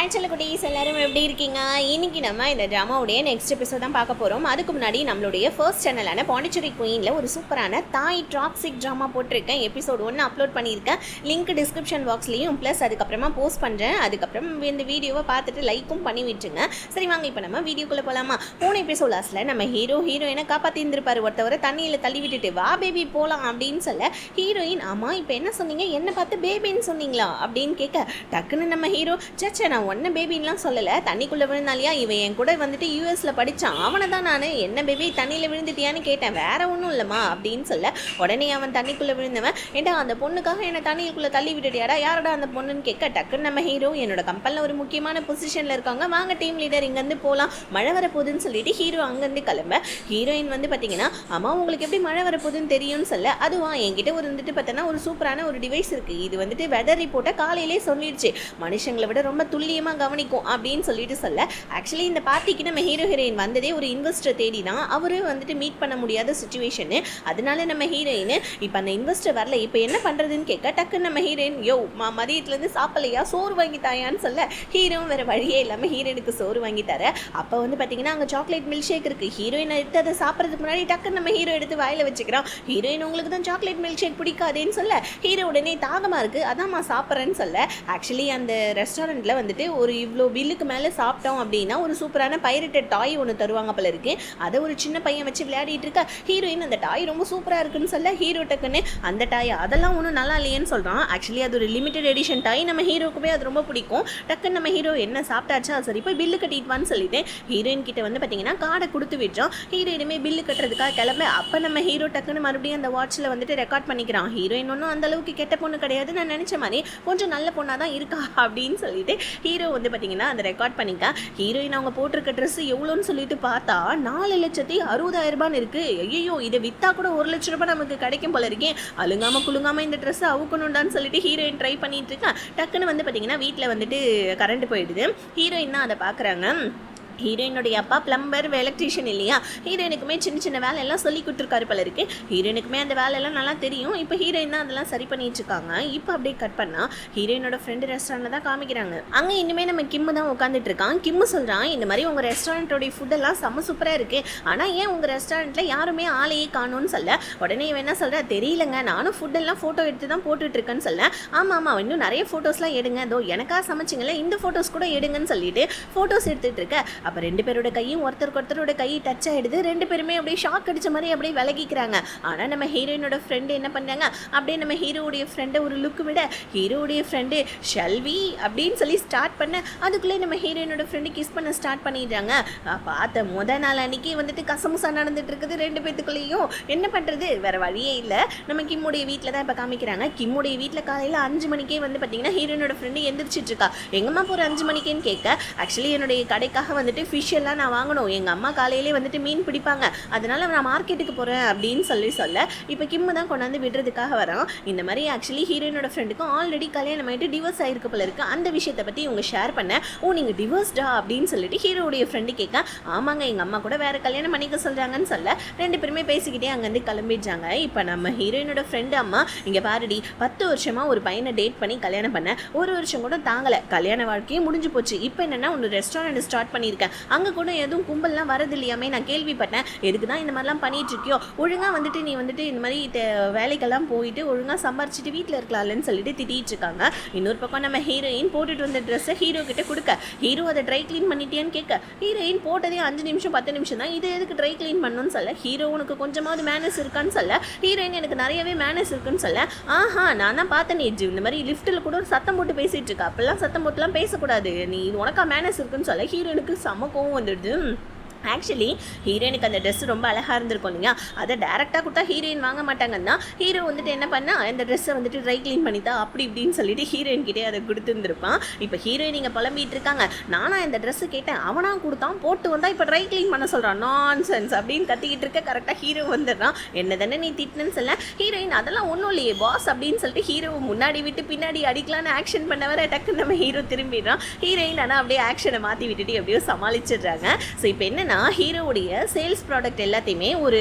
Hi செல்லக்குட்டீஸ், எல்லாரும் எப்படி இருக்கீங்க? இன்னைக்கு நம்ம இந்த ட்ராமாவுடைய நெக்ஸ்ட் எபிசோட் தான் பார்க்க போகிறோம். அதுக்கு முன்னாடி நம்மளுடைய ஃபர்ஸ்ட் சேனலான பாண்டிச்சேரி குயினில் ஒரு சூப்பரான தாய் டாக்ஸிக் ட்ராமா போட்டிருக்கேன். எபிசோட் 1 அப்லோட் பண்ணியிருக்கேன். லிங்க் டிஸ்கிரிப்ஷன் பாக்ஸ்லேயும் ப்ளஸ் அதுக்கப்புறமா போஸ்ட் பண்ணுறேன். அதுக்கப்புறம் இந்த வீடியோவை பார்த்துட்டு லைக்கும் பண்ணி விட்டுருங்க. சரி வாங்க, இப்போ நம்ம வீடியோக்குள்ளே போகலாமா? போன எபிசோட் லாஸ்ட்டில் நம்ம ஹீரோயினை காப்பாற்றிருந்திருப்பார். ஒருத்தவரை தண்ணியில் தள்ளி விட்டுட்டு வா பேபி போகலாம் அப்படின்னு சொல்ல ஹீரோயின் ஆமாம் இப்போ என்ன சொன்னீங்க, என்னை பார்த்து பேபின்னு சொன்னீங்களா அப்படின்னு கேட்க டக்குன்னு நம்ம ஹீரோ சச்சா நான் ஒன்றும் பேபின்லாம் சொல்லலை, தண்ணிக்குள்ளே விழுந்தாலியா இவன் என் கூட வந்துட்டு யூஎஸில் படித்தான் அவனை தான் நான் என்ன பேபி தண்ணியில் விழுந்துட்டியான்னு கேட்டேன், வேற ஒன்றும் இல்லைம்மா அப்படின்னு சொல்ல உடனே அவன் தண்ணிக்குள்ளே விழுந்தவன் ஏண்டா அந்த பொண்ணுக்காக என்னை தண்ணிக்குள்ளே தள்ளி விட்டுட்டியாடா, யாரோட அந்த பொண்ணுன்னு கேட்க டக்குன்னு நம்ம ஹீரோ என்னோட கம்பெனியில் ஒரு முக்கியமான பொசிஷனில் இருக்காங்க, வாங்க டீம் லீடர் இங்கேருந்து போகலாம், மழை வரப்போகுதுன்னு சொல்லிட்டு ஹீரோ அங்கேருந்து கிளம்ப ஹீரோயின் வந்து பார்த்தீங்கன்னா அம்மா உங்களுக்கு எப்படி மழை வரப்போகுதுன்னு தெரியும்னு சொல்ல அதுவா என்கிட்ட ஒரு வந்துட்டு பார்த்தோன்னா ஒரு சூப்பரான ஒரு டிவைஸ் இருக்குது, இது வந்துட்டு வெதர் ரிப்போர்ட்டை காலையிலே சொல்லிடுச்சு, மனுஷங்களை விட ரொம்ப துல்லியமாக கவனிக்கும் அப்படின்னு சொல்லிட்டு சொல்ல ஆக்சுவலி இந்த பார்ட்டிக்கு நம்ம ஹீரோயின் வந்ததே ஒரு இன்வெஸ்டர் தேடி தான், அவரு வந்துட்டு மீட் பண்ண முடியாத சுச்சுவேஷனு, அதனால நம்ம ஹீரோயின் இப்போ அந்த இன்வெஸ்டர் வரல இப்போ என்ன பண்ணுறதுன்னு கேட்க டக்குன்னு நம்ம ஹீரோயின் யோ மதியத்துலேருந்து சாப்பிடலையா சோறு வாங்கி தாயான்னு சொல்ல ஹீரோவும் வேறு வழியே இல்லாமல் ஹீரோயினுக்கு சோறு வாங்கி தர அப்போ வந்து பார்த்தீங்கன்னா அங்கே சாக்லேட் மில்க் ஷேக் இருக்குது, ஹீரோயின் எடுத்து அதை சாப்பிட்றதுக்கு முன்னாடி டக்குன்னு நம்ம ஹீரோ எடுத்து வாயில் வச்சுக்கிறோம், ஹீரோயின் உங்களுக்கு தான் சாக்லேட் மில்க் ஷேக் பிடிக்காதேன்னு சொல்ல ஹீரோ உடனே தாகமாக இருக்குது அதான்மா சாப்பிட்றேன்னு சொல்ல ஆக்சுவலி அந்த ரெஸ்டாரண்ட்டில் வந்துட்டு ஒரு இவ்வளோ பில்லுக்கு மேலே சாப்பிட்டோம் அப்படின்னா ஒரு சூப்பரான பைரட்டட் டாய் ஒன்று தருவாங்க போல இருக்கு, அதை ஒரு சின்ன பையன் வச்சு விளையாடிட்டு இருக்க ஹீரோயின் அந்த டாய் ரொம்ப சூப்பராக இருக்குன்னு சொல்ல ஹீரோ டக்குன்னு அந்த டாய் அதெல்லாம் ஒன்றும் நல்லா இல்லையேன்னு சொல்கிறான், ஆக்சுவலி அது ஒரு லிமிடெட் எடிஷன் டாய், நம்ம ஹீரோக்குமே அது ரொம்ப பிடிக்கும், டக்குன்னு நம்ம ஹீரோ என்ன சாப்பிட்டாச்சா சரி போய் பில்லு கட்டிட்டுவான்னு சொல்லிட்டு ஹீரோயின் கிட்ட வந்து பார்த்தீங்கன்னா கார்டை கொடுத்து விட்டோம், ஹீரோயினுமே பில்லு கட்டுறதுக்காக கிளம்ப அப்போ நம்ம ஹீரோ டக்குன்னு மறுபடியும் அந்த வாட்சில் வந்துட்டு ரெக்கார்ட் பண்ணிக்கிறான், ஹீரோயின் ஒன்றும் அந்த அளவுக்கு கெட்ட பொண்ணு கிடையாது, நான் நினச்ச மாதிரி கொஞ்சம் நல்ல பொண்ணாக தான் இருக்கா அப்படின்னு சொல்லிட்டு ஹீரோ வந்து பார்த்தீங்கன்னா அந்த ரெக்கார்ட் பண்ணிக்க ஹீரோயின் அவங்க போட்டிருக்க ட்ரெஸ் எவ்வளோன்னு சொல்லிட்டு பார்த்தா 4,60,60,000 இருக்கு, ஐயோ இதை விற்றா கூட 1,00,000 ரூபாய் நமக்கு கிடைக்கும் போல இருக்கேன், அழுங்காம குலுங்காம இந்த ட்ரெஸ்ஸை அவுக்கணும்டான்னு சொல்லிட்டு ஹீரோயின் ட்ரை பண்ணிட்டு இருக்கேன், டக்குன்னு வந்து பார்த்தீங்கன்னா வீட்டில் வந்துட்டு கரண்ட் போயிடுது, ஹீரோயின் தான் அதை பார்க்குறாங்க, ஹீரோயினுடைய அப்பா பிளம்பர் எலக்ட்ரீஷியன் இல்லையா, ஹீரோயினுக்குமே சின்ன சின்ன வேலையெல்லாம் சொல்லி கொடுத்துருக்காரு போல இருக்கு, ஹீரோயினுக்குமே அந்த வேலையெல்லாம் நல்லா தெரியும், இப்போ ஹீரோயின் தான் அதெல்லாம் சரி பண்ணிட்டு இருக்காங்க, இப்போ அப்படியே கட் பண்ணால் ஹீரோயினோட ஃப்ரெண்டு ரெஸ்டாரண்ட்டில் தான் காமிக்கிறாங்க, அங்கே இன்னுமே நம்ம கிம்மு தான் உட்காந்துட்டு இருக்கான், கிம்மு சொல்கிறான் இந்த மாதிரி உங்கள் ரெஸ்டாரண்ட்டோடைய ஃபுட்டெல்லாம் செம்ம சூப்பராக இருக்குது, ஆனால் ஏன் உங்கள் ரெஸ்டாரண்ட்டில் யாருமே ஆளையே காணும்னு சொல்ல உடனே இவன் என்ன சொல்கிறா தெரியலங்க நானும் ஃபுட்டெல்லாம் ஃபோட்டோ எடுத்து தான் போட்டுட்ருக்கேன்னு சொல்ல ஆமாம் ஆமாம் இன்னும் நிறைய ஃபோட்டோஸ்லாம் எடுங்க அதோ எனக்காக சமைச்சிங்களே இந்த ஃபோட்டோஸ் கூட எடுங்கன்னு சொல்லிட்டு ஃபோட்டோஸ் எடுத்துகிட்டு இருக்க அப்போ ரெண்டு பேரோட கையும் ஒருத்தரோட கை டச் ஆகிடுது, ரெண்டு பேருமே அப்படியே ஷாக் அடிச்ச மாதிரி அப்படியே விலகிக்கிறாங்க, ஆனால் நம்ம ஹீரோயினோட ஃப்ரெண்டு என்ன பண்ணாங்க அப்படியே நம்ம ஹீரோடைய ஃப்ரெண்டை ஒரு லுக்கு விட ஹீரோடைய ஃப்ரெண்டு ஷெல்வி அப்படின்னு சொல்லி ஸ்டார்ட் பண்ண அதுக்குள்ளே நம்ம ஹீரோயினோட ஃப்ரெண்டு கிஸ் பண்ண ஸ்டார்ட் பண்ணிடுறாங்க, பார்த்த முத நாள் அன்னைக்கு வந்துட்டு கசமுசா நடந்துட்டு இருக்குது ரெண்டு பேத்துக்குள்ளேயும், என்ன பண்ணுறது வேற வழியே இல்லை, நம்ம கிம்முடைய வீட்டில் தான் இப்போ காமிக்கிறாங்க, கிம்முடைய வீட்டில் காலையில் 5 மணிக்கே வந்து பார்த்தீங்கன்னா ஹீரோயினோட ஃப்ரெண்டு எந்திரிச்சிட்டு இருக்கா, எங்கம்மா போகிற 5 மணிக்கேன்னு கேட்க ஆக்சுவலி என்னுடைய கடைக்காக வந்துட்டு ஃபிஷ் எல்லாம் நான் வாங்கணும், எங்கள் அம்மா காலையிலே வந்துட்டு மீன் பிடிப்பாங்க அதனால நான் மார்க்கெட்டுக்கு போகிறேன் அப்படின்னு சொல்ல இப்போ கிம்மு தான் கொண்டாந்து விடுறதுக்காக வரான், இந்த மாதிரி ஆக்சுவலி ஹீரோயினோட ஃப்ரெண்டுக்கும் ஆல்ரெடி கல்யாணம் ஆகிட்டு டிவோர்ஸ் ஆகிருக்கு போல இருக்கு, அந்த விஷயத்தை பற்றி இவங்க ஷேர் பண்ண ஓ நீங்கள் டிவோர்ஸ்டா அப்படின்னு சொல்லிட்டு ஹீரோடைய ஃப்ரெண்டு கேட்க ஆமாங்க எங்கள் அம்மா கூட வேறு கல்யாணம் பண்ணிக்க சொல்கிறாங்கன்னு சொல்ல ரெண்டு பேருமே பேசிக்கிட்டே அங்கேருந்து கிளம்பிடுறாங்க, இப்போ நம்ம ஹீரோயினோட ஃப்ரெண்டு அம்மா இங்கே பாருடி 10 வருஷமாக ஒரு பையனை டேட் பண்ணி கல்யாணம் பண்ண 1 வருஷம் கூட தாங்கலை, கல்யாண வாழ்க்கையும் முடிஞ்சு போச்சு, இப்போ என்னென்னா ஒன்று ரெஸ்டாரண்ட் ஸ்டார்ட் பண்ணியிருக்கேன், அங்கே கூட எதுவும் கும்பல்லாம் வரது இல்லையாமே நான் கேள்விப்பட்டேன், எதுக்கு தான் இந்த மாதிரிலாம் பண்ணிட்டு இருக்கியோ ஒழுங்காக வந்துட்டு நீ வந்துட்டு இந்த மாதிரி வேலைக்கெல்லாம் போயிட்டு ஒழுங்காக சம்பாரிச்சிட்டு வீட்டில் இருக்கலாம்லன்னு சொல்லிட்டு திட்டிகிட்டு இருக்காங்க, இன்னொரு பக்கம் நம்ம ஹீரோயின் போட்டுட்டு வந்த ட்ரெஸ்ஸை ஹீரோ கிட்ட கொடுக்க ஹீரோ அதை ட்ரை க்ளீன் பண்ணிட்டேன்னு கேட்க ஹீரோயின் போட்டதே 5 நிமிஷம் 10 நிமிஷம் தான் இது எதுக்கு ட்ரை க்ளீன் பண்ணணும்னு சொல்ல ஹீரோ உனக்கு கொஞ்சமாவது மேனஸ் இருக்கான்னு சொல்ல ஹீரோயின் எனக்கு நிறையவே மேனஸ் இருக்குன்னு சொல்ல ஆஹா நான் தான் பார்த்தேன் இந்த மாதிரி லிஃப்ட்டில் கூட ஒரு சத்தம் போட்டு பேசிகிட்டு இருக்கா அப்பெல்லாம் சத்தம் போட்டுலாம் பேசக்கூடாது நீ இது உனக்கா மேனஸ் இருக்குன்னு சொல்ல ஹீரோயினுக்கு செம கோவம் வந்துடுது, ஆக்சுவலி ஹீரோயினுக்கு அந்த ட்ரெஸ் ரொம்ப அழகாக இருந்திருக்கும் இல்லையா அதை டேரெக்டாக கொடுத்தா ஹீரோயின் வாங்க மாட்டாங்கன்னா ஹீரோ வந்துட்டு என்ன பண்ணால் அந்த ட்ரெஸ்ஸை வந்துட்டு ட்ரை க்ளீன் பண்ணித்தா அப்படி இப்படின்னு சொல்லிட்டு ஹீரோயின்கிட்டே அதை கொடுத்துருந்துருப்பான், இப்போ ஹீரோயின் இங்கே புலம்பிகிட்டு இருக்காங்க நானா இந்த ட்ரெஸ்ஸு கேட்டேன் அவனாக கொடுத்தான் போட்டு வந்தால் இப்போ ட்ரை க்ளீன் பண்ண சொல்கிறான் நான்சென்ஸ் அப்படின்னு கத்திக்கிட்டு இருக்க கரெக்டாக ஹீரோ வந்துடுறான், என்ன தானே நீ திட்டுன்னு சொல்ல ஹீரோயின் அதெல்லாம் ஒன்றும் இல்லையே பாஸ் அப்படின்னு சொல்லிட்டு ஹீரோவை முன்னாடி விட்டு பின்னாடி அடிக்கலான்னு ஆக்ஷன் பண்ண வர டக்குன்னு நம்ம ஹீரோ திரும்பிடுறான், ஹீரோயின் ஆனால் அப்படியே ஆக்ஷனை மாற்றி விட்டுட்டு எப்படியோ சமாளிச்சிடுறாங்க, ஸோ இப்போ என்னன்னா என்னன்னா ஹீரோவுடைய சேல்ஸ் ப்ராடக்ட் எல்லாத்தையுமே ஒரு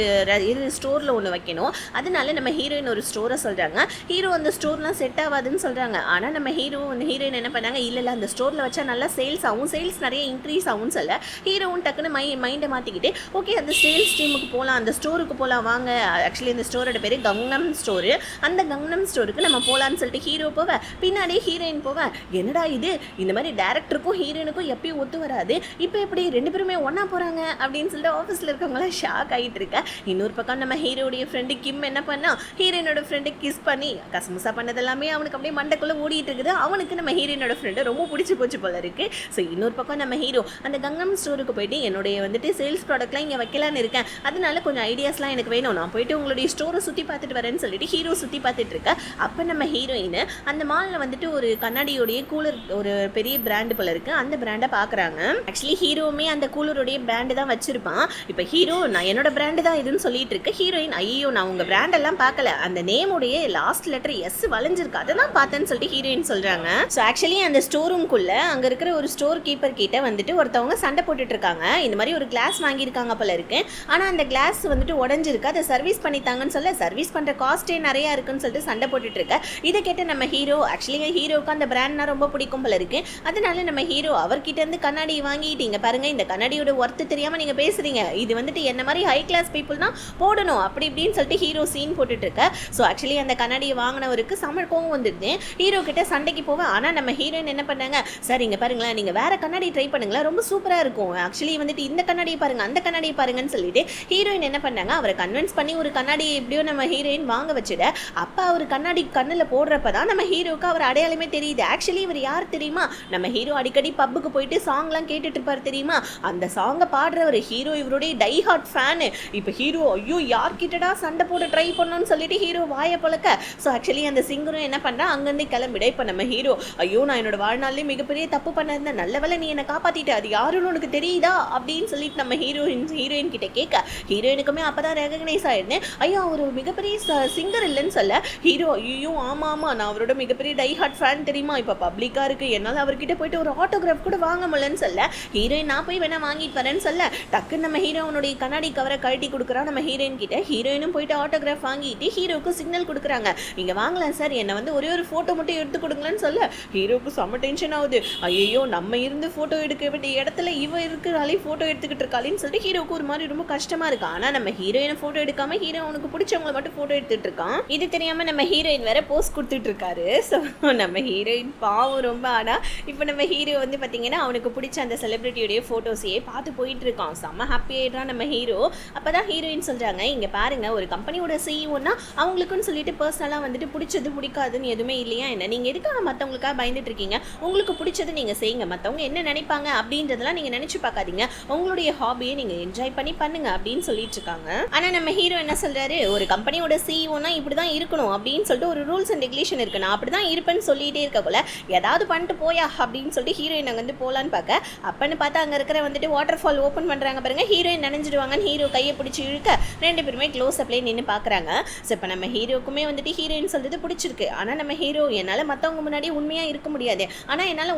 ஸ்டோரில் ஒன்று வைக்கணும். அதனால நம்ம ஹீரோயின் ஒரு ஸ்டோரை சொல்கிறாங்க. ஹீரோ அந்த ஸ்டோர்லாம் செட் ஆகாதுன்னு சொல்கிறாங்க. ஆனால் நம்ம ஹீரோயின் என்ன பண்ணாங்க, இல்லை அந்த ஸ்டோரில் வச்சா நல்லா சேல்ஸ் ஆகும், சேல்ஸ் நிறைய இன்க்ரீஸ் ஆகும்னு சொல்ல ஹீரோவும் டக்குன்னு மைண்டை மாற்றிக்கிட்டு ஓகே அந்த சேல்ஸ் டீமுக்கு போகலாம், அந்த ஸ்டோருக்கு போகலாம் வாங்க. ஆக்சுவலி அந்த ஸ்டோரோட பேர் கங்னம் ஸ்டோரு. அந்த கங்னம் ஸ்டோருக்கு நம்ம போகலான்னு சொல்லிட்டு ஹீரோ போவேன், பின்னாடி ஹீரோயின் போவேன். என்னடா இது, இந்த மாதிரி டேரக்டருக்கும் ஹீரோயினுக்கும் எப்பயும் ஒத்து வராது, இப்போ எப்படி ரெண்டு பேருமே ஒன்றா போகிறாங்க அப்படின்னு சொல்லிட்டு ஆஃபீஸில் இருக்கவங்களாம் ஷாக் ஆகிட்டு இருக்க. இன்னொரு பக்கம் நம்ம ஹீரோடைய ஃப்ரெண்டு கிம் என்ன பண்ணா, ஹீரோயினோட ஃப்ரெண்டு கிஸ் பண்ணி கசமுசா பண்ணது எல்லாமே அவனுக்கு அப்படியே மண்டைக்குள்ளே ஓடிட்டு இருக்குது. அவனுக்கு நம்ம ஹீரோயினோட ஃப்ரெண்டு ரொம்ப பிடிச்சி போச்சு போல இருக்கு. ஸோ இன்னொரு பக்கம் நம்ம ஹீரோ அந்த கங்கம் ஸ்டோருக்கு போயிட்டு என்னுடைய வந்துட்டு சேல்ஸ் ப்ராடக்ட்லாம் இங்கே வைக்கலான்னு இருக்கேன், அதனால கொஞ்சம் ஐடியாஸ்லாம் எனக்கு வேணும், நான் போயிட்டு உங்களுடைய ஸ்டோரை சுற்றி பார்த்துட்டு வரேன்னு சொல்லிட்டு ஹீரோ சுற்றி பார்த்துட்டு இருக்க. அப்போ நம்ம ஹீரோயின் அந்த மாலில் வந்துட்டு ஒரு கண்ணாடியோடைய கூலர், ஒரு பெரிய பிராண்டு போல இருக்கு, அந்த பிராண்டை பார்க்குறாங்க. ஆக்சுவலி ஹீரோவுமே அந்த கூலருடைய பிராண்டு தான் வச்சிருப்பான். இப்போ ஹீரோ நான் என்னோட பிராண்டு தான் இதுன்னு சொல்லிட்டு இருக்கு. ஹீரோயின் ஐயோ நான் உங்கள் பிராண்டெல்லாம் பார்க்கல, அந்த நேமுடைய லாஸ்ட் லெட்டர் எஸ் வளைஞ்சிருக்கு அதை தான் பார்த்தேன்னு சொல்லிட்டு ஹீரோயின் சொல்கிறாங்க. ஸோ ஆக்சுவலி அந்த ஸ்டோர் ரூம்குள்ளே அங்கே இருக்கிற ஒரு ஸ்டோர் கீப்பர் கிட்ட வந்துட்டு ஒருத்தவங்க சண்டை போட்டுட்டு இருக்காங்க. இந்த மாதிரி ஒரு கிளாஸ் வாங்கியிருக்காங்க போல இருக்கு, ஆனால் அந்த கிளாஸ் வந்துட்டு உடஞ்சிருக்கு, அதை சர்வீஸ் பண்ணித்தாங்கன்னு சொல்ல சர்வீஸ் பண்ணுற காஸ்ட்டே நிறையா இருக்குன்னு சொல்லிட்டு சண்டை போட்டுட்டு இருக்க. இதை கேட்ட நம்ம ஹீரோ, ஆக்சுவலி ஹீரோவுக்கு அந்த பிராண்ட்னா ரொம்ப பிடிக்கும் போல இருக்கு, அதனால நம்ம ஹீரோ அவர்கிட்ட இருந்து கண்ணாடி வாங்கிட்டீங்க பாருங்க, இந்த கண்ணாடியோட ஒர்த்து தெரியாமல் நீங்கள் பேசுறீங்க, இது வந்துட்டு என்ன மாதிரி ஹை கிளாஸ் பீப்புள் தான் போடணும் அப்படி இப்படின்னு சொல்லிட்டு ஹீரோ சீன் போட்டுட்டு இருக்க. ஸோ ஆக்சுவலி அந்த கண்ணாடியை வாங்கினவருக்கு சம கோவம் வந்துடுது. ஹீரோ கிட்ட சண்டைக்கு போவேன். ஆனால் நம்ம ஹீரோயின் என்ன பண்ணாங்க, சார் இங்கே பாருங்களேன், நீங்கள் வேற கண்ணாடி ட்ரை பண்ணுங்களேன், ரொம்ப சூப்பராக இருக்கும், ஆக்சுவலி வந்துட்டு இந்த கண்ணாடியை பாருங்க அந்த கண்ணாடியை பாருங்கன்னு சொல்லிட்டு ஹீரோயின் என்ன பண்ணாங்க, அவரை கன்வின்ஸ் பண்ணி ஒரு கண்ணாடியை எப்படியோ நம்ம ஹீரோயின் வாங்க வச்சுட. அப்போ அவர் கண்ணாடி கண்ணில் போடுறப்ப தான் நம்ம ஹீரோக்கு அவர் அடையாளமே தெரியுது. ஆக்சுவலி இவர் யார் தெரியுமா, நம்ம ஹீரோ அடிக்கடி பப்புக்கு போயிட்டு சாங்லாம் கேட்டுட்டு இருப்பார் தெரியுமா, அந்த சாங்கை பாடுறவர் ஹீரோ இவருடைய டை ஹார்ட் ஃபேனு. இப்போ ஹீரோ ஐயோ யார்கிட்டடா சண்டை போட்டு ட்ரை பண்ணணும்னு சொல்லிட்டு ஹீரோ வாயை பழக்க. ஸோ ஆக்சுவலி அந்த சிங்கரும் என்ன பண்ணுறா, அங்கேருந்து கிளம்பிட. இப்போ நம்ம ஹீரோ ஐயோ நான் என்னோட வாழ்நாள்லேயே மிகப்பெரிய தப்பு பண்ணிருந்தேன், நல்ல வேலை நீ என்னை காப்பாற்றிட்டு, அது யாருன்னு உனக்கு தெரியுதா அப்படின்னு சொல்லிட்டு நம்ம ஹீரோயின் கிட்ட கேட்க. ஹீரோயினுக்குமே அப்போ தான் ரெகக்னைஸ் ஆயிருந்தேன், ஐயோ அவர் மிகப்பெரிய சிங்கர் இல்லைன்னு சொல்ல ஹீரோ ஐயோ ஆமாம் ஆமாம் நான் அவரோட மிகப்பெரிய டை ஹார்ட் ஃபேன் தெரியுமா, இப்போ பப்ளிக்காக இருக்குது, என்னால் அவர்கிட்ட போயிட்டு ஒரு ஆட்டோகிராஃப் கூட வாங்க முடியலன்னு சொல்ல ஹீரோயின் நான் போய் வேணா வாங்கிட்டு வரேன்னு சொல்ல டக்குன்னு நம்ம ஹீரோனுடைய கண்ணாடி கவரை கழட்டி கொடுக்குறா நம்ம ஹீரோயின் கிட்ட. ஹீரோயினும் போயிட்டு ஆட்டோகிராஃப் வாங்கிட்டு ஹீரோக்கு சிக்னல் கொடுக்குறாங்க, இங்கே வாங்கலாம் சார், என்னை வந்து ஒரே ஒரு ஃபோட்டோ மட்டும் எடுத்து கொடுங்களேன்னு சொல்ல ஹீரோக்கு செம்ம டென்ஷன் ஆகுது. ஐயோ நம்ம இருந்து ஃபோட்டோ எடுக்க வேண்டிய இடத்துல இவ இருக்கிறாலே ஃபோட்டோ எடுத்துக்கிட்டு இருக்காளின்னு சொல்லிட்டு ஹீரோக்கு ஒரு மாதிரி ரொம்ப கஷ்டமா இருக்கு. ஆனால் நம்ம ஹீரோயினை ஃபோட்டோ எடுக்காம ஹீரோ அவனுக்கு பிடிச்சவங்களை மட்டும் ஃபோட்டோ எடுத்துட்டு இருக்கான். இது தெரியாம நம்ம ஹீரோயின் வேற போஸ்ட் கொடுத்துட்டு இருக்காரு. ஸோ நம்ம ஹீரோயின் பாவம் ரொம்ப. ஆனால் இப்போ நம்ம ஹீரோ வந்து பார்த்தீங்கன்னா அவனுக்கு பிடிச்ச அந்த செலிபிரிட்டியோடைய ஃபோட்டோஸையே பார்த்து போயிட்டு இருக்கான், செம்ம ஹாப்பி ஆயிடுறான் நம்ம ஹீரோ. அப்போ தான் ஹீரோயின் சொல்கிறாங்க, இங்கே பாருங்க ஒரு கம்பெனியோட சிஇஓன்னா அவங்களுக்குன்னு சொல்லிட்டு பர்சனலாக வந்துட்டு பிடிச்சது பிடிக்காதுன்னு எதுவுமே இல்லையா என்ன, நீங்கள் எதுக்காக மற்றவங்களுக்காக பயந்துட்டு இருக்கீங்க, உங்களுக்கு பிடிச்சது நீங்கள் செய்யுங்க, மற்றவங்க என்ன நினைப்பாங்க அப்படின்றதெல்லாம் நீங்கள் நினச்சி பார்க்காதீங்க, உங்களுடைய ஹாபியை நீங்கள் என்ஜாய் பண்ணி பண்ணுங்க அப்படின்னு சொல்லிட்டு இருக்காங்க. ஆனால் நம்ம ஹீரோ என்ன சொல்கிறாரு, ஒரு கம்பெனியோட சிஇஓனா இப்படி தான் இருக்கணும் அப்படின்னு சொல்லிட்டு ஒரு ரூல்ஸ் அண்ட் ரெகுலேஷன் இருக்கு, நான் அப்படி தான் இருப்பேன்னு சொல்லிகிட்டே இருக்க போல ஏதாவது பண்ணிட்டு போயா அப்படின்னு சொல்லிட்டு ஹீரோயின் அங்கே வந்து போகலான்னு பார்க்க அப்பன்னு பார்த்தா அங்கே இருக்கிற வந்துட்டு வாட்டர் ஃபால் ஓப்பன் பண்ணுறாங்க பாருங்க, ஹீரோயின் நினைஞ்சிடுவாங்கன்னு ஹீரோ கையை பிடிச்சி இழுக்க ரெண்டு பேருமே க்ளோஸ் அப்ளே நின்று பார்க்குறாங்க. ஸோ இப்போ நம்ம ஹீரோக்குமே வந்துட்டு ஹீரோயின் சொல்கிறது பிடிச்சிருக்கு. ஆனால் நம்ம ஹீரோ என்னால் மற்றவங்க முன்னாடி உண்மையாக இருக்க முடியாது, ஆனால் என்னால்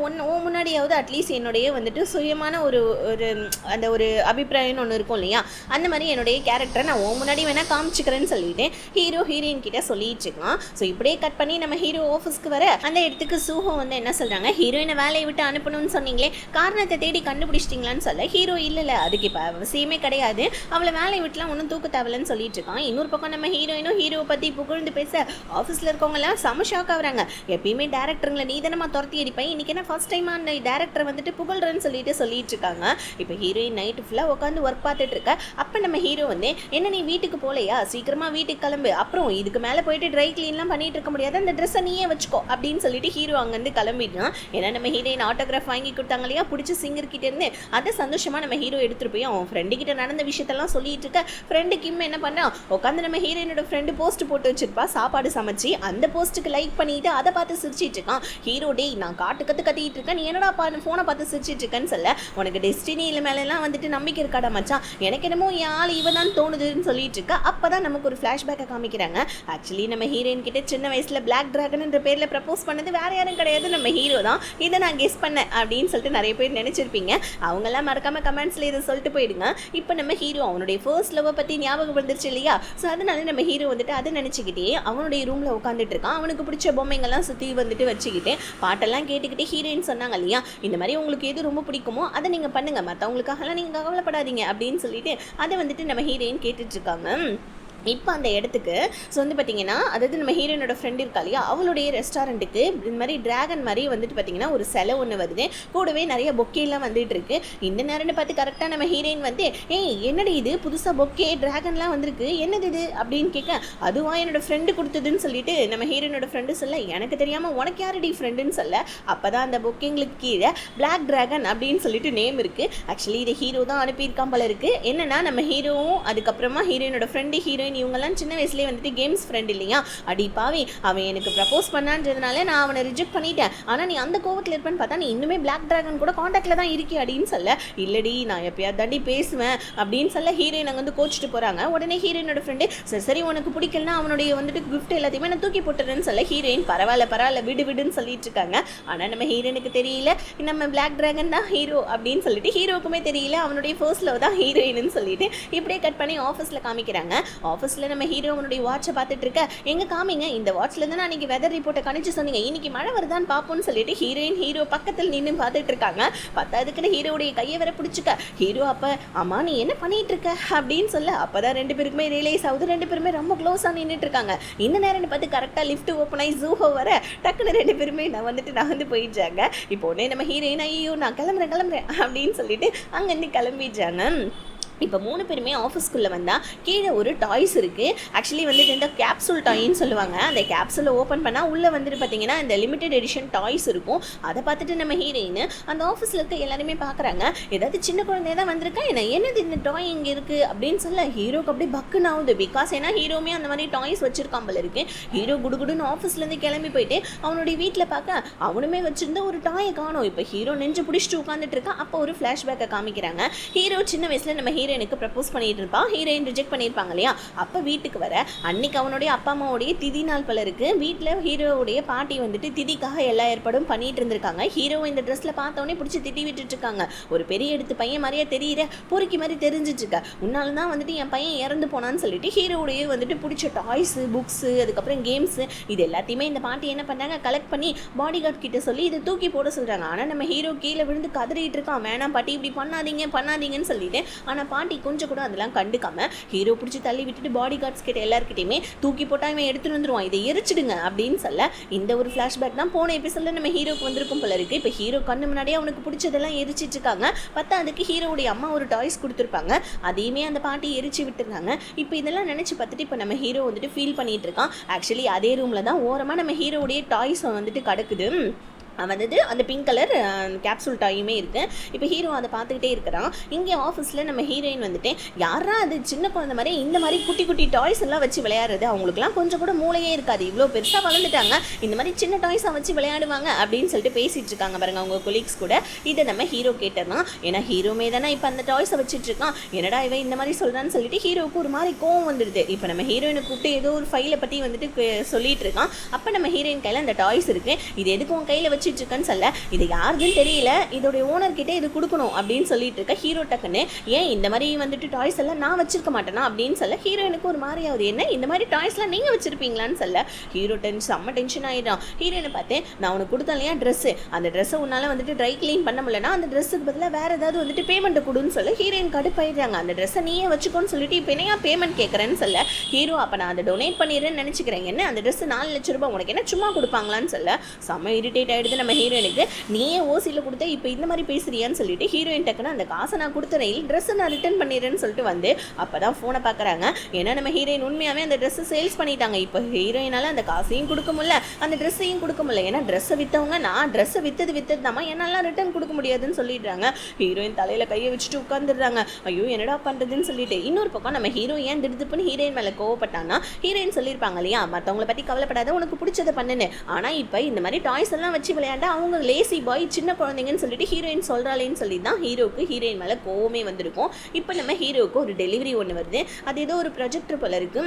முன்னாடியாவது அட்லீஸ்ட் என்னுடைய வந்துட்டு சுயமான ஒரு அந்த ஒரு அபிப்பிராயம்னு ஒன்று இருக்கும் இல்லையா, அந்த மாதிரி என்னுடைய கேரக்டரை நான் முன்னாடி வேணால் காமிச்சிக்கிறேன்னு சொல்லிட்டு ஹீரோ ஹீரோயின் கிட்ட சொல்லிட்டு இருக்கான். ஸோ இப்படியே கட் பண்ணி நம்ம ஹீரோ ஆஃபீஸ்க்கு வர அந்த இடத்துக்கு சூஹோ வந்து என்ன சொல்கிறாங்க, ஹீரோயினை வேலையை விட்டு அனுப்பணும்னு சொன்னீங்களே காரணத்தை தேடி கண்டுபிடிச்சிட்டிங்களான்னு சொல்ல ஹீரோ இல்லை அதுக்கு இப்போ அவசியமே கிடையாது, அவளை வேலையை விட்டுலாம் ஒன்றும் தூக்க தேவையில்லைன்னு சொல்லிட்டு இருக்கான். இன்னொரு பக்கம் நம்ம ஹீரோயினும் ஹீரோவை பற்றி புகழ்ந்து பேச ஆஃபீஸில் இருக்கவங்கலாம் செம ஷாக் ஆகுறாங்க. எப்பயுமே டேரக்டருங்களை நீ தானே துரத்தி அடிப்பேன், இன்னைக்கு என்ன ஃபர்ஸ்ட் டைம் அந்த டேரக்டரை வந்துட்டு புகழ்றேன்னு சொல்லிட்டு இருக்காங்க. இப்போ ஹீரோயின் நைட்டு ஃபுல்லாக உட்காந்து ஒர்க் பார்த்துட்டு இருக்க. அப்போ நம்ம ஹீரோ வந்து என்ன நீ வீட்டுக்கு போகலையா, சீக்கிரமாக வீட்டுக்கு கிளம்பு, அப்புறம் இதுக்கு மேலே போயிட்டு ட்ரை கிளீன்லாம் பண்ணிட்டு இருக்க முடியாது, அந்த ட்ரெஸ்ஸை நீயே வச்சுக்கோ அப்படின்னு சொல்லிட்டு ஹீரோ அங்கேருந்து கிளம்பிடுறான். ஏன்னா நம்ம ஹீரோயின் ஆட்டோகிராஃப் வாங்கி கொடுத்தாங்க இல்லையா பிடிச்ச சிங்கர் கிட்ட இருந்து, அதை சந்தோஷமாக நம்ம ஹீரோ எடுத்துகிட்டு போய் அவன் ஃப்ரெண்டு கிட்ட நடந்த விஷயத்தெல்லாம் சொல்லிட்டு இருக்க. ஃப்ரெண்டு கிம் என்ன பண்ணா உட்காந்து நம்ம ஹீரோயினோட ஃப்ரெண்டு போஸ்ட் போட்டு வச்சிருப்பா சாப்பாடு சமைச்சு, அந்த போஸ்ட்டுக்கு லைக் பண்ணிட்டு அதை பார்த்து சிரிச்சிட்டு இருக்கான். ஹீரோ டேய் நான் கத்திட்டு இருக்கேன், நீ என்னடா ஃபோனை பார்த்து சிரிச்சிட்டு இருக்கேன்னு சொல்ல உனக்கு டெஸ்டினியில் மேலாம் வந்துட்டு நம்பிக்கை இருக்காடா மச்சான், எனக்கு என்னமோ யாழ் இவன் தான் தோணுதுன்னு சொல்லிட்டு இருக்கா. அப்பதான் நமக்கு ஒரு ஃபிளாஷ்பேக்கை காமிக்கிறாங்க. ஆக்சுவலி நம்ம ஹீரோயின் கிட்ட சின்ன வயசுல பிளாக் டிராகன்ன்ற பேர்ல ப்ரப்போஸ் பண்ணது வேற யாரும் கிடையாது, நம்ம ஹீரோ தான், இதை நான் கெஸ் பண்ணேன் அப்படின்னு சொல்லிட்டு நிறைய பேர் நினைச்சிருப்பீங்க. அவங்கெல்லாம் மறக்காம கமெண்ட் செகண்ட்ஸில் இதை சொல்லிட்டு போயிடுங்க. இப்போ நம்ம ஹீரோ அவனுடைய ஃபர்ஸ்ட் லவ்வை பற்றி ஞாபகம் வந்துருச்சு இல்லையா? ஸோ அதனால நம்ம ஹீரோ வந்துட்டு அதை நினச்சிக்கிட்டே அவனுடைய ரூமில் உட்காந்துட்டு இருக்கான். அவனுக்கு பிடிச்ச பொம்மைங்கள்லாம் சுற்றி வந்துட்டு வச்சுக்கிட்டு பாட்டெல்லாம் கேட்டுக்கிட்டு ஹீரோயின் சொன்னாங்க இல்லையா, இந்த மாதிரி உங்களுக்கு எது ரொம்ப பிடிக்குமோ அதை நீங்கள் பண்ணுங்கள், மற்றவங்களுக்காகலாம் நீங்கள் கவலைப்படாதீங்க அப்படின்னு சொல்லிட்டு அதை வந்துட்டு நம்ம ஹீரோயின் கேட்டுட்ருக்காங்க. இப்போ அந்த இடத்துக்கு ஸோ வந்து பார்த்திங்கன்னா, அதாவது நம்ம ஹீரோயினோட ஃப்ரெண்ட் இருக்கா இல்லையா, அவளுடைய ரெஸ்டாரண்ட்டுக்கு இந்த மாதிரி ட்ராகன் மாதிரி வந்துட்டு பார்த்திங்கன்னா ஒரு சிலை ஒன்று வருது. கூடவே நிறைய பொக்கேலாம் வந்துட்டு இருக்கு. இந்த நேரம்னு பார்த்து கரெக்டாக நம்ம ஹீரோயின் வந்து, ஏய் என்னடி இது புதுசாக பொக்கே ட்ராகன்லாம் வந்திருக்கு, என்னது இது அப்படின்னு கேட்க, அதுவா என்னோட ஃப்ரெண்டு கொடுத்ததுன்னு சொல்லிட்டு நம்ம ஹீரோயினோட ஃப்ரெண்டு சொல்ல, எனக்கு தெரியாமல் உனக்கு யாரடி ஃப்ரெண்டுன்னு சொல்ல, அப்போ தான் அந்த பொக்கேங்களுக்கு கீழே பிளாக் ட்ராகன் அப்படின்னு சொல்லிட்டு நேம் இருக்குது. ஆக்சுவலி இதை ஹீரோ தான் அனுப்பியிருக்கான் போல இருக்குது. என்னென்னா நம்ம ஹீரோவும் அதுக்கப்புறமா ஹீரோயினோட ஃப்ரெண்டு ஹீரோயின் இவங்கெல்லாம் சின்ன வயசுலேயே வந்துட்டு கேம்ஸ் ஃப்ரெண்ட் இல்லையா, அடி பாவி அவன் எனக்கு ப்ரப்போஸ் பண்ணான்றதுனால நான் அவனை ரிஜெக்ட் பண்ணிட்டேன், ஆனால் நீ அந்த கோவத்தில் இருப்பேன்னு பார்த்தா நீ இன்னுமே பிளாக் ட்ராகன் கூட காண்டாக்டில் தான் இருக்கி அப்படின்னு சொல்ல, இல்லடி நான் எப்பயாவது தாண்டி பேசுவேன் அப்படின்னு சொல்ல ஹீரோயின் அங்கே வந்து கோச்சிட்டு போகிறாங்க. உடனே ஹீரோயினோட ஃப்ரெண்டு சரி உனக்கு பிடிக்கலன்னா அவனுடைய வந்துட்டு கிஃப்ட் எல்லாத்தையுமே நான் தூக்கி போட்டுறேன்னு சொல்ல, ஹீரோயின் பரவாயில்ல விடுன்னு சொல்லிட்டு இருக்காங்க. ஆனால் நம்ம ஹீரோயினுக்கு தெரியல நம்ம பிளாக் ட்ராகன் தான் ஹீரோ அப்படின்னு சொல்லிட்டு, ஹீரோக்குமே தெரியல அவனுடைய ஃபர்ஸ்ட் லவ் தான் ஹீரோயின்னு சொல்லிட்டு இப்படியே கட் பண்ணி ஆஃபீஸில் காமிக்கிறாங்க. ஆஃபீஸில் நம்ம ஹீரோ அவனுடைய வாட்சை பார்த்துட்டு இருக்க, எங்கே காமிங்க இந்த வாட்சில் தான் நான் இன்றைக்கி வெதர் ரிப்போர்ட்டை கணிச்சு சொன்னீங்க, இன்னைக்கு மழை வருதான்னு பார்ப்போம்னு சொல்லிட்டு ஹீரோ பக்கத்தில் நின்று பார்த்துட்டு இருக்காங்க. பத்தாதுக்குன்னு ஹீரோடைய கையை வர பிடிச்சிக்க, ஹீரோ அப்போ அம்மா நீ என்ன பண்ணிட்டு இருக்க அப்படின்னு சொல்ல, அப்போ தான் ரெண்டு பேருக்குமே ரியலைஸ் ஆகுது, ரெண்டு பேருமே ரொம்ப க்ளோஸாக நின்றுட்டு இருக்காங்க. இந்த நேரம்னு பார்த்து கரெக்டாக லிஃப்ட் ஓப்பன் ஆகி ஜூஹோ வர டக்குன்னு ரெண்டு பேருமே நகர்ந்து போயிடுறாங்க. இப்போ உடனே நம்ம ஹீரோயின் ஐயோ நான் கிளம்புறேன் அப்படின்னு சொல்லிட்டு அங்கேருந்து கிளம்பிடுறாங்க. இப்போ 3 பேருமே ஆஃபீஸ்க்குள்ளே வந்தால் கீழே ஒரு டாய்ஸ் இருக்குது. ஆக்சுவலி வந்துட்டு இந்த கேப்சூல் டாயின்னு சொல்லுவாங்க. அந்த கேப்சூலை ஓப்பன் பண்ணால் உள்ளே வந்துட்டு பார்த்திங்கன்னா இந்த லிமிடெட் எடிஷன் டாய்ஸ் இருக்கும். அதை பார்த்துட்டு நம்ம ஹீரோயின் அந்த ஆஃபீஸில் இருக்க எல்லாருமே பார்க்குறாங்க, ஏதாவது சின்ன குழந்தைய தான் வந்திருக்கா என்னது இந்த டாய் இங்கே இருக்குது அப்படின்னு சொல்ல, ஹீரோக்கு அப்படியே பக்குன்னு ஆகுது. பிகாஸ் ஏன்னா ஹீரோமே அந்த மாதிரி டாய்ஸ் வச்சுருக்கான் போல இருக்குது. ஹீரோ குடுகுடுன்னு ஆஃபீஸ்லேருந்து கிளம்பி போயிட்டு அவனுடைய வீட்டில் பார்க்க அவனுமே வச்சுருந்த ஒரு டாயை காணும். இப்போ ஹீரோ நெஞ்சு பிடிச்சிட்டு உட்காந்துட்டு இருக்கான். அப்போ ஒரு ஃப்ளாஷ்பேக்கை காமிக்கிறாங்க. ஹீரோ சின்ன வயசில் நம்ம ஹீரோயினுக்கு ப்ரப்போஸ் பண்ணிட்டு இருப்பான். ஹீரோயின் ரிஜெக்ட் பண்ணியிருப்பாங்க இல்லையா, அப்போ வீட்டுக்கு வர அன்னைக்கு அவனுடைய அப்பா அம்மாவுடைய திதி நாள் போல இருக்கு. வீட்டில் ஹீரோவுடைய பாட்டி வந்துட்டு திதிக்காக எல்லா ஏற்பாடும் பண்ணிட்டு இருந்திருக்காங்க. ஹீரோ இந்த ட்ரெஸ்ல பார்த்தவொடனே பிடிச்சி திட்டி விட்டுட்டு இருக்காங்க. ஒரு பெரிய எடுத்து பையன் மாதிரியே தெரியுற, பொறுக்கி மாதிரி தெரிஞ்சிட்டு இருக்க, உன்னால தான் வந்துட்டு என் பையன் இறந்து போனான்னு சொல்லிட்டு ஹீரோவுடைய வந்துட்டு பிடிச்ச டாய்ஸ் புக்ஸு அதுக்கப்புறம் கேம்ஸு இது எல்லாத்தையுமே இந்த பாட்டி என்ன பண்ணாங்க கலெக்ட் பண்ணி பாடி கார்ட் கிட்ட சொல்லி இதை தூக்கி போட சொல்றாங்க. ஆனால் நம்ம ஹீரோ கீழே விழுந்து கதறிட்டு இருக்கான், வேணாம் பாட்டி இப்படி பண்ணாதீங்கன்னு சொல்லிட்டு. ஆனால் பாட்டி கொஞ்சம் கூட அதெல்லாம் கண்டுக்காம ஹீரோ பிடிச்சி தள்ளி விட்டுட்டு பாடி கார்ட்ஸ் கிட்ட எல்லாருக்கிட்டையுமே தூக்கி போட்டா இவன் எடுத்துட்டு வந்துருவான், இதை எரிச்சிடுங்க அப்படின்னு சொல்ல, இந்த ஒரு ஃபிளாஷ்பேக் தான் போன எபிசோட்ல நம்ம ஹீரோக்கு வந்திருக்கும் போல இருக்கு. இப்போ ஹீரோ கண்ணு முன்னாடியே அவனுக்கு பிடிச்சதெல்லாம் எரிச்சிட்டு இருக்காங்க. பார்த்தா அதுக்கு ஹீரோவுடைய அம்மா ஒரு டாய்ஸ் கொடுத்துருப்பாங்க, அதையுமே அந்த பாட்டி எரிச்சு விட்டுருந்தாங்க. இப்போ இதெல்லாம் நினைச்சு பார்த்துட்டு இப்போ நம்ம ஹீரோ வந்துட்டு ஃபீல் பண்ணிட்டு இருக்கான். ஆக்சுவலி அதே ரூம்ல தான் ஓரமா நம்ம ஹீரோவுடைய டாய்ஸ் வந்துட்டு கிடக்குது. வந்து அந்த பிங்க் கலர் கேப்சூல் டாயுமே இருக்குது. இப்போ ஹீரோ அதை பார்த்துக்கிட்டே இருக்கிறான். இங்கே ஆஃபீஸில் நம்ம ஹீரோயின் வந்துட்டு யாரா அது சின்ன குழந்தை மாதிரி இந்த மாதிரி குட்டி குட்டி டாய்ஸ் எல்லாம் வச்சு விளையாடுறது, அவங்களுக்குலாம் கொஞ்சம் கூட மூளையே இருக்காது, இவ்வளோ பெருசாக வளர்ந்துட்டாங்க, இந்த மாதிரி சின்ன டாய்ஸாக வச்சு விளையாடுவாங்க அப்படின்னு சொல்லிட்டு பேசிகிட்டு இருக்காங்க பாருங்க அவங்க கொலீக்ஸ் கூட. இதை நம்ம ஹீரோ கேட்டதான், ஏன்னா ஹீரோமே தானே இப்போ அந்த டாய்ஸை வச்சுட்டு இருக்கான், என்னடா இவன் இந்த மாதிரி சொல்கிறான்னு சொல்லிட்டு ஹீரோவுக்கு ஒரு மாதிரி கோவம் வந்துடுது. இப்போ நம்ம ஹீரோயினை கூப்பிட்டு ஏதோ ஒரு ஃபைலை பற்றி வந்துட்டு சொல்லிட்டு இருக்கான். அப்போ நம்ம ஹீரோயின் கையில் அந்த டாய்ஸ் இருக்குது, இது எதுக்கு உன் கையில் வச்சு இருக்கன்னு சொல்ல, இது யாருன்னு தெரியல, இதோட ஓனர் கிட்ட இது கொடுக்கணும் அப்படின்னு சொல்லிட்டு இருக்க. ஹீரோ டக்குன்னு ஏன் இந்த மாதிரி வந்துட்டு டாய்ஸ் எல்லாம் நான் வச்சிருக்க மாட்டேனா அப்படின்னு சொல்ல, ஹீரோயினுக்கு ஒரு மாதிரி ஆகுது, என்ன இந்த மாதிரி டாய்ஸ்லாம் நீங்க வச்சிருப்பீங்களான்னு சொல்ல, ஹீரோ செம்ம டென்ஷன் ஆயிடும். ஹீரோயினை பார்த்தேன், நான் உனக்கு கொடுத்தேன் இல்லையா ட்ரெஸ், அந்த ட்ரெஸ்ஸை உன்னால வந்துட்டு ட்ரை கிளீன் பண்ண முடியலன்னா அந்த ட்ரெஸ்ஸுக்கு பதிலாக வேற ஏதாவது வந்துட்டு பேமெண்ட் கொடுன்னு சொல்ல, ஹீரோயின் கடுப்பாயிடுறாங்க. அந்த ட்ரெஸ்ஸை நீயே வச்சுக்கோன்னு சொல்லிட்டு இப்போ என்னையா பேமெண்ட் கேட்கறேன்னு சொல்ல, ஹீரோ அப்போ நான் அதை டொனேட் பண்ணிடுறேன்னு நினைச்சுக்கிறேன், என்ன அந்த ட்ரெஸ் 4 லட்சம் ரூபாய் உனக்கு என்ன சும்மா கொடுப்பாங்களான்னு சொல்ல, செம்ம இரிட்டேட் ஆயிடுது நம்ம ஹீரோயினுக்கு. நீயே ஓசியில் கொடுத்த இப்போ இந்த மாதிரி பேசுறியான்னு சொல்லிட்டு ஹீரோயின் டக்குன்னு அந்த காசை நான் கொடுத்துறேன், ட்ரெஸ்ஸை நான் ரிட்டர்ன் பண்ணிடுறேன்னு சொல்லிட்டு வந்து அப்போ தான் ஃபோனை பார்க்குறாங்க. ஏன்னா நம்ம ஹீரோயின் உண்மையாகவே அந்த ட்ரெஸ்ஸை சேல்ஸ் பண்ணிட்டாங்க. இப்போ ஹீரோயினால் அந்த காசையும் கொடுக்க முடியல, அந்த ட்ரெஸ்ஸையும் கொடுக்க முடியல. ஏன்னா ட்ரெஸ்ஸை விற்றவங்க நான் ட்ரெஸ்ஸை விற்றது தாம்மா, என்னால் ரிட்டர்ன் கொடுக்க முடியாதுன்னு சொல்லிடுறாங்க. ஹீரோயின் தலையில் கையை வச்சுட்டு உட்காந்துடுறாங்க. ஐயோ என்னடா பண்ணுறதுன்னு சொல்லிட்டு. இன்னொரு பக்கம் நம்ம ஹீரோ ஏன் திடுதுப்புன்னு ஹீரோயின் மேலே கோவப்பட்டான்னா, ஹீரோயின் சொல்லியிருப்பாங்க இல்லையா மற்றவங்களை பற்றி கவலைப்படாத, உனக்கு பிடிச்சதை பண்ணுன்னு. ஆனால் இப்போ இந்த மாதிரி டாய்ஸ் எல்லாம் வச்சு விளையாண்டா அவங்க லேசி பாய் சின்ன குழந்தைங்கன்னு சொல்லிட்டு ஹீரோயின் சொல்கிறாளேன்னு சொல்லி தான் ஹீரோக்கு ஹீரோயின் மேலே கோவமே வந்திருக்கும். இப்போ நம்ம ஹீரோவுக்கு ஒரு டெலிவரி ஒன்று வருது, அது ஏதோ ஒரு ப்ரொஜெக்டர் போல இருக்கு.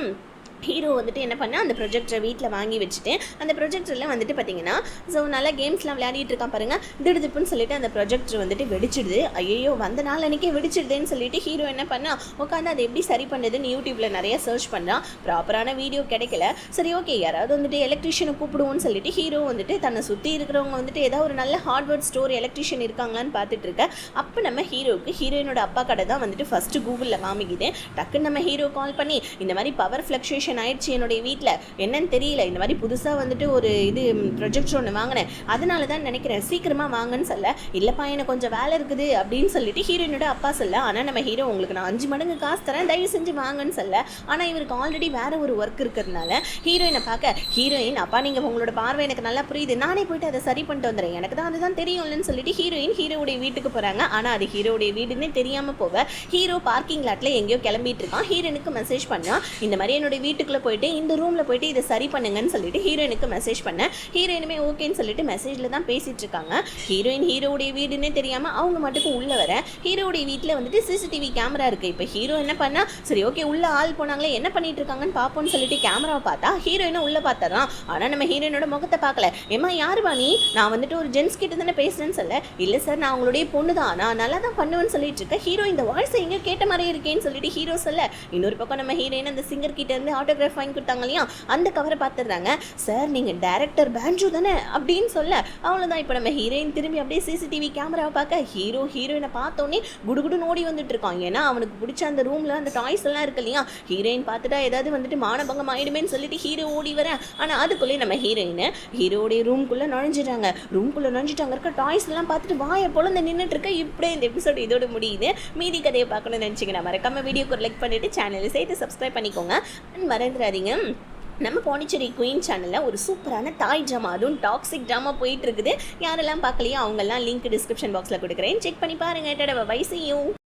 ஹீரோ வந்துட்டு என்ன பண்ணால் அந்த ப்ரொஜெக்டரை வீட்டில் வாங்கி வச்சுட்டு அந்த ப்ரொஜெக்டரில் வந்துட்டு பார்த்தீங்கன்னா ஸோ நல்லா கேம்ஸ்லாம் விளையாடிட்டு இருக்கான் பாருங்கள். திடுப்புன்னு சொல்லிட்டு அந்த ப்ரொஜெக்டர் வந்துட்டு வெடிச்சிடுது. ஐயோ வந்த நாள் அன்றைக்கே வெடிச்சிடுதுன்னு சொல்லிட்டு ஹீரோ என்ன பண்ணால் உட்காந்து அதை எப்படி சரி பண்ணுறதுன்னு யூடியூப்பில் நிறைய சர்ச் பண்ணுறான். ப்ராப்பரான வீடியோ கிடைக்கல. சரி ஓகே யாராவது வந்துட்டு எலக்ட்ரிஷியனை கூப்பிடுவோன்னு சொல்லிட்டு ஹீரோ வந்துட்டு தன்னை சுற்றி இருக்கிறவங்க வந்துட்டு ஏதாவது ஒரு நல்ல ஹார்ட்வேர் ஸ்டோர் எலக்ட்ரிஷியன் இருக்காங்களான்னு பார்த்துட்டு இருக்க. அப்போ நம்ம ஹீரோவுக்கு ஹீரோயினோட அப்பா கடை தான் வந்துட்டு ஃபஸ்ட்டு கூகுளில் காமிக்குது. டக்குன்னு நம்ம ஹீரோ கால் பண்ணி இந்த மாதிரி பவர் ஃப்ளக்ஷுவேஷன் ஆயிடுச்சு என்னுடைய வீட்டில், என்னன்னு தெரியல, இந்த மாதிரி புதுசாக வந்துட்டு ஒரு இது ப்ரொஜெக்டர் ஒன்று வாங்கினேன், அதனால தான் நினைக்கிறேன் சீக்கிரமாக வாங்கன்னு சொல்ல. இல்லைப்பா எனக்கு கொஞ்சம் வேலை இருக்குது அப்படின்னு சொல்லிட்டு ஹீரோயினோட அப்பா சொல்ல. ஆனால் நம்ம ஹீரோ உங்களுக்கு நான் 5 மடங்கு காசு தரேன் தயவு செஞ்சு வாங்கன்னு சொல்ல. ஆனால் இவருக்கு ஆல்ரெடி வேற ஒரு ஒர்க் இருக்கிறதுனால ஹீரோயினை பார்க்க ஹீரோயின் அப்பா நீங்கள் உங்களோட பார்வை எனக்கு நல்லா புரியுது, நானே போயிட்டு அதை சரி பண்ணிட்டு வந்துடுறேன், எனக்கு தான் அதுதான் தெரியும்லன்னு சொல்லிட்டு ஹீரோயின் ஹீரோடைய வீட்டுக்கு போகிறாங்க. ஆனால் அது ஹீரோடைய வீடுன்னு தெரியாமல் போக ஹீரோ பார்க்கிங் லாட்டில் எங்கேயோ கிளம்பிட்டு இருக்கான். ஹீரோயினுக்கு மெசேஜ் பண்ணால் இந்த மாதிரி என்னுடைய வீட்டுக்குள்ளே போயிட்டு இந்த ரூமில் போயிட்டு இதை சரி பண்ணுங்கன்னு சொல்லிட்டு ஹீரோயினுக்கு மெசேஜ் பண்ணேன். ஹீரோயினுமே ஓகேன்னு சொல்லிட்டு மெசேஜில் தான் பேசிகிட்டு இருக்காங்க. ஹீரோயின் ஹீரோடைய வீடுன்னே தெரியாமல் அவங்க மட்டுக்கும் உள்ளே வர ஹீரோடைய வீட்டில் வந்துட்டு சிசிடிவி கேமரா இருக்குது. இப்போ ஹீரோ என்ன பண்ணா சரி ஓகே உள்ளே ஆள் போனாங்களே என்ன பண்ணிட்டு இருக்காங்கன்னு பார்ப்போம்னு சொல்லிட்டு கேமராவை பார்த்தா ஹீரோயினை உள்ளே பார்த்துறான். ஆனால் நம்ம ஹீரோயினோட முகத்தை பார்க்கல. ஏமா யார் பாணி, நான் வந்துட்டு ஒரு ஜென்ஸ் கிட்ட தானே பேசுறேன்னு சொல்ல. இல்லை சார் நான் அவங்களுடைய பொண்ணு தான், நான் நல்லா தான் பண்ணுவேன்னு சொல்லிட்டு இருக்கேன். ஹீரோ இந்த வாய்ஸ் எங்கேயோ கேட்ட மாதிரியே இருக்கேன்னு சொல்லிட்டு ஹீரோ சொல்ல. இன்னொரு பக்கம் நம்ம ஹீரோயின் அந்த சிங்கர் கிட்ட இருந்து ஆட்டோகிராஃப் வாங்கி கொடுத்தாங்க இல்லையா அந்த கவரை பார்த்துடுறாங்க. சார் நீங்கள் டைரக்டர் பேஞ்சு தானே அப்படின்னு சொல்ல. அவ்வளோதான். இப்போ நம்ம ஹீரோயின் திரும்பி அப்படியே சிசிடிவி கேமராவை பார்க்க ஹீரோயினை பார்த்தோன்னே குடுகுடுன்னு ஓடி வந்துட்டு இருக்கான். ஏன்னா அவனுக்கு பிடிச்ச அந்த ரூமில் அந்த டாய்ஸ் எல்லாம் இருக்கு இல்லையா, ஹீரோயின் பார்த்துட்டா ஏதாவது வந்துட்டு மானபங்கம் ஆயிடுமேன்னு சொல்லிட்டு ஹீரோ ஓடி வரேன். ஆனால் அதுக்குள்ளே நம்ம ஹீரோடைய ரூம்குள்ளே நுழைஞ்சிட்டாங்க. ரூம்குள்ளே நுழைஞ்சிட்டாங்க இருக்க டாய்ஸ் எல்லாம் பார்த்துட்டு வாயை பொழுது நின்றுட்டு இருக்க. இப்படியே இந்த எபிசோடு இதோட முடியுது. மீதி கதையை பார்க்கணும்னு நினச்சிங்கன்னா மறக்காம வீடியோக்கு லைக் பண்ணிட்டு சேனலை சேர்த்து சப்ஸ்கிரைப் பண்ணிக்கோங்க. மறந்துடாதீங்க நம்ம பாண்டிச்சேரி குயின் சேனலில் ஒரு சூப்பரான தாய் ட்ராமா, அதுவும் டாக்ஸிக் ட்ராமா போயிட்டு இருக்குது. யாரெல்லாம் பார்க்கலையோ அவங்கெல்லாம் லிங்க் டிஸ்கிரிப்ஷன் பாக்ஸில் கொடுக்குறேன், செக் பண்ணி பாருங்கள். டடா பை, see you.